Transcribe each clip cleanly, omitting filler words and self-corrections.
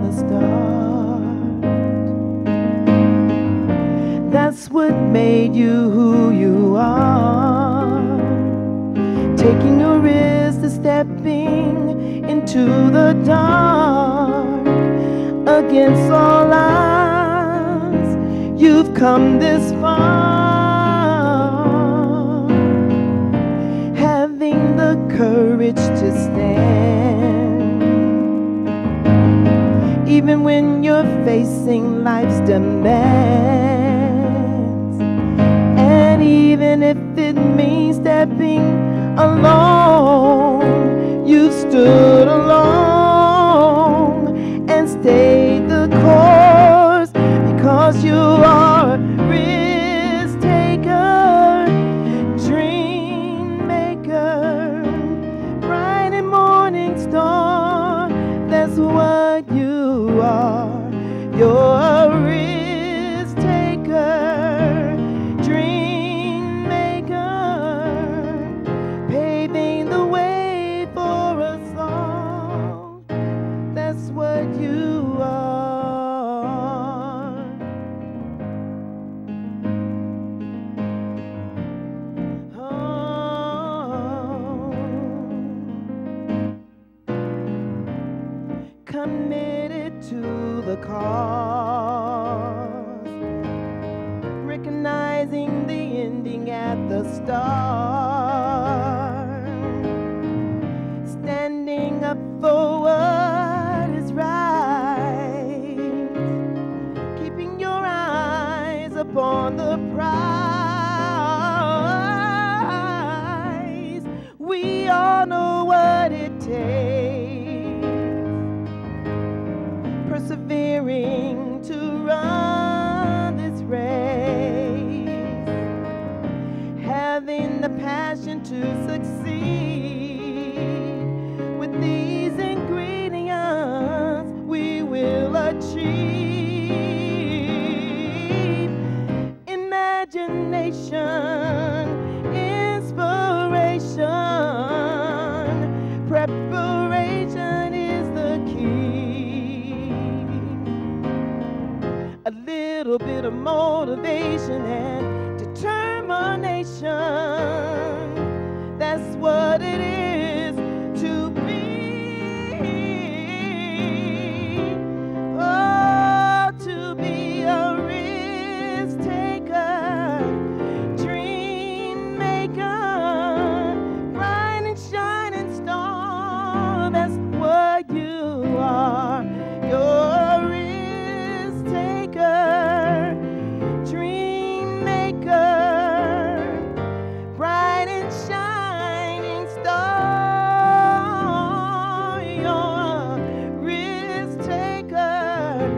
the start. That's what made you who you are. Taking a risk to stepping into the dark. Against all odds, you've come this far. Having the courage to stand, even when you're facing life's demands. And even if it means stepping alone, you've stood alone and stayed the course, because you are a risk taker, dream maker, bright and morning star. That's what you are. You're a risk taker, dream maker, paving the way for us all. That's what you are. Oh. Committed to the cause, recognizing the ending at the start, standing up for what is right, keeping your eyes upon the prize. We all know what it takes, persevering to run this race, having the passion to succeed. With these ingredients, we will achieve imagination, inspiration, preparation is the key. A little bit of motivation and determination, that's what it is to be. Oh, to be a risk taker, dream maker, bright and shining star. That's what you are. You're a risk taker, dream maker, bright and shining star. You're a risk taker,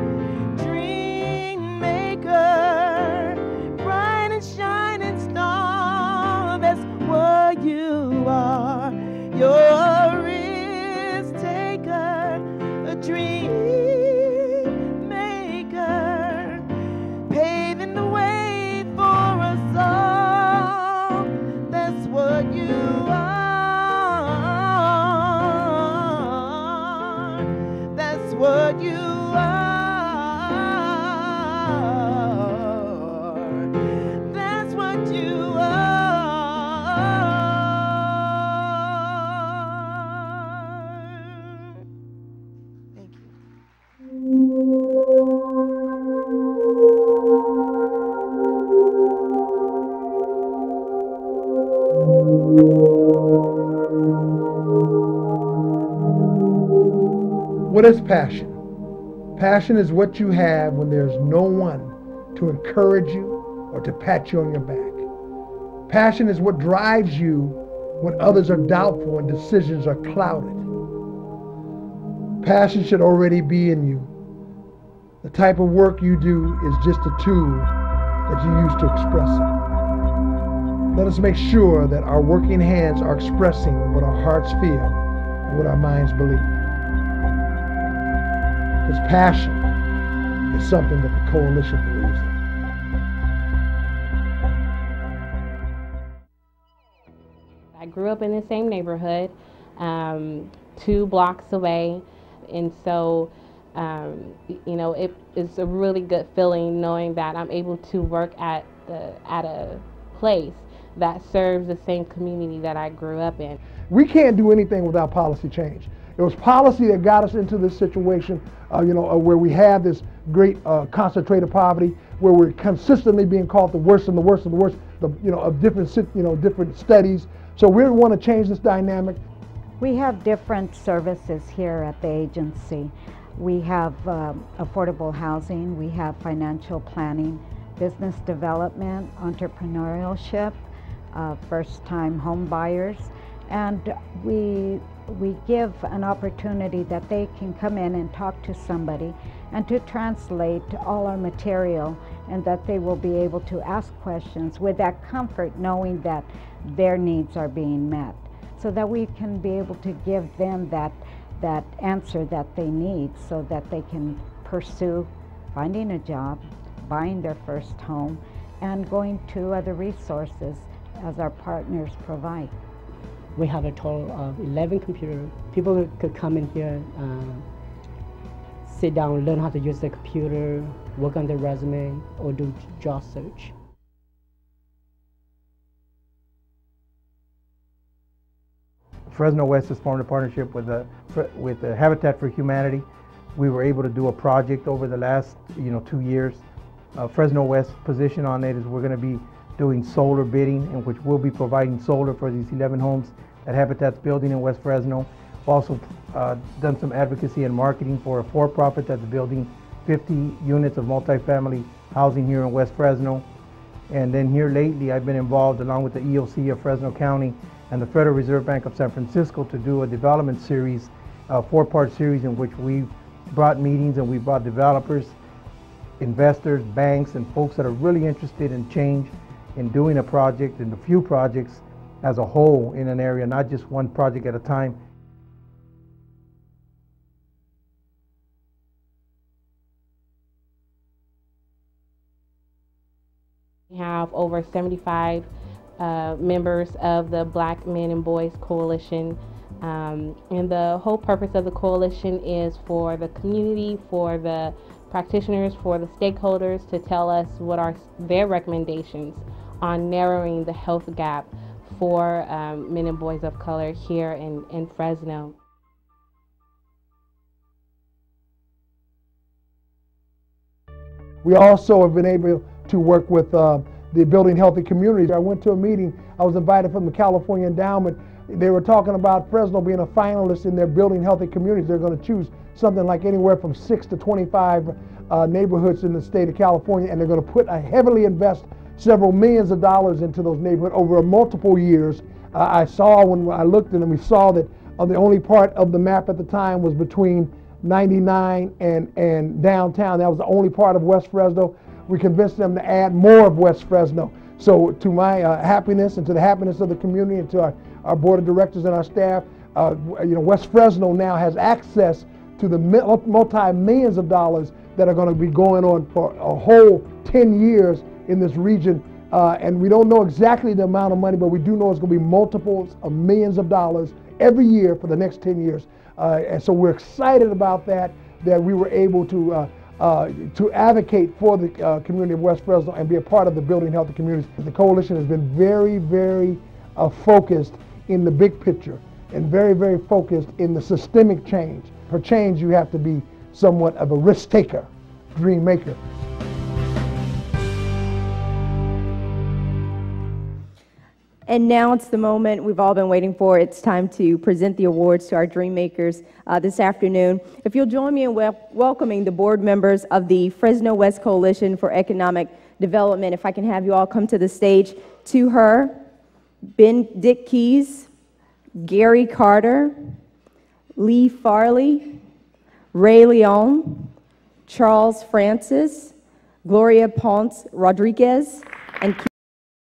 dream maker, bright and shining star. That's what you are. You're a risk taker, a dream maker, paving the way for us all. That's what you are. That's what you are. That's what you are. Thank you. What is passion? Passion is what you have when there's no one to encourage you or to pat you on your back. Passion is what drives you when others are doubtful and decisions are clouded. Passion should already be in you. The type of work you do is just a tool that you use to express it. Let us make sure that our working hands are expressing what our hearts feel and what our minds believe. Because passion is something that the coalition believes in. I grew up in the same neighborhood, 2 blocks away, and so You know, it's a really good feeling knowing that I'm able to work at a place that serves the same community that I grew up in. We can't do anything without policy change. It was policy that got us into this situation, where we have this great concentrated poverty, where we're consistently being called the worst and the worst and the worst, of different studies. So we want to change this dynamic. We have different services here at the agency. We have affordable housing, we have financial planning, business development, entrepreneurship, first-time home buyers, and we give an opportunity that they can come in and talk to somebody and to translate all our material, and that they will be able to ask questions with that comfort, knowing that their needs are being met, so that we can be able to give them that answer that they need, so that they can pursue finding a job, buying their first home, and going to other resources as our partners provide. We have a total of 11 computers. People could come in here, sit down, learn how to use the computer, work on their resume, or do job search. Fresno West has formed a partnership with the Habitat for Humanity. We were able to do a project over the last 2 years. Fresno West's position on it is we're going to be doing solar bidding, in which we'll be providing solar for these 11 homes that Habitat's building in West Fresno. We've also done some advocacy and marketing for a for-profit that's building 50 units of multifamily housing here in West Fresno. And then here lately, I've been involved along with the EOC of Fresno County and the Federal Reserve Bank of San Francisco to do a development series, a 4-part series in which we've brought meetings and we've brought developers, investors, banks, and folks that are really interested in change, in doing a project, and a few projects as a whole in an area, not just one project at a time. We have over 75 members of the Black Men and Boys Coalition, and the whole purpose of the coalition is for the community, for the practitioners, for the stakeholders to tell us what are their recommendations on narrowing the health gap for men and boys of color here in Fresno. We also have been able to work with the Building Healthy Communities. I went to a meeting, I was invited from the California Endowment. They were talking about Fresno being a finalist in their Building Healthy Communities. They're going to choose something like anywhere from 6 to 25 neighborhoods in the state of California, and they're going to heavily invest several millions of dollars into those neighborhoods over multiple years. I saw when I looked at them, we saw that the only part of the map at the time was between 99 and downtown. That was the only part of West Fresno. We convinced them to add more of West Fresno. So to my happiness and to the happiness of the community and to our board of directors and our staff, West Fresno now has access to the multi-millions of dollars that are going to be going on for a whole 10 years in this region. And we don't know exactly the amount of money, but we do know it's going to be multiples of millions of dollars every year for the next 10 years. And so we're excited about that we were able to advocate for the community of West Fresno and be a part of the Building Healthy Communities. The coalition has been very, very focused in the big picture and very, very focused in the systemic change. For change, you have to be somewhat of a risk taker, dream maker. And now it's the moment we've all been waiting for. It's time to present the awards to our Dream Makers this afternoon. If you'll join me in welcoming the board members of the Fresno West Coalition for Economic Development. If I can have you all come to the stage. To her, Dick Keys, Gary Carter, Lee Farley, Ray Leon, Charles Francis, Gloria Ponce Rodriguez, and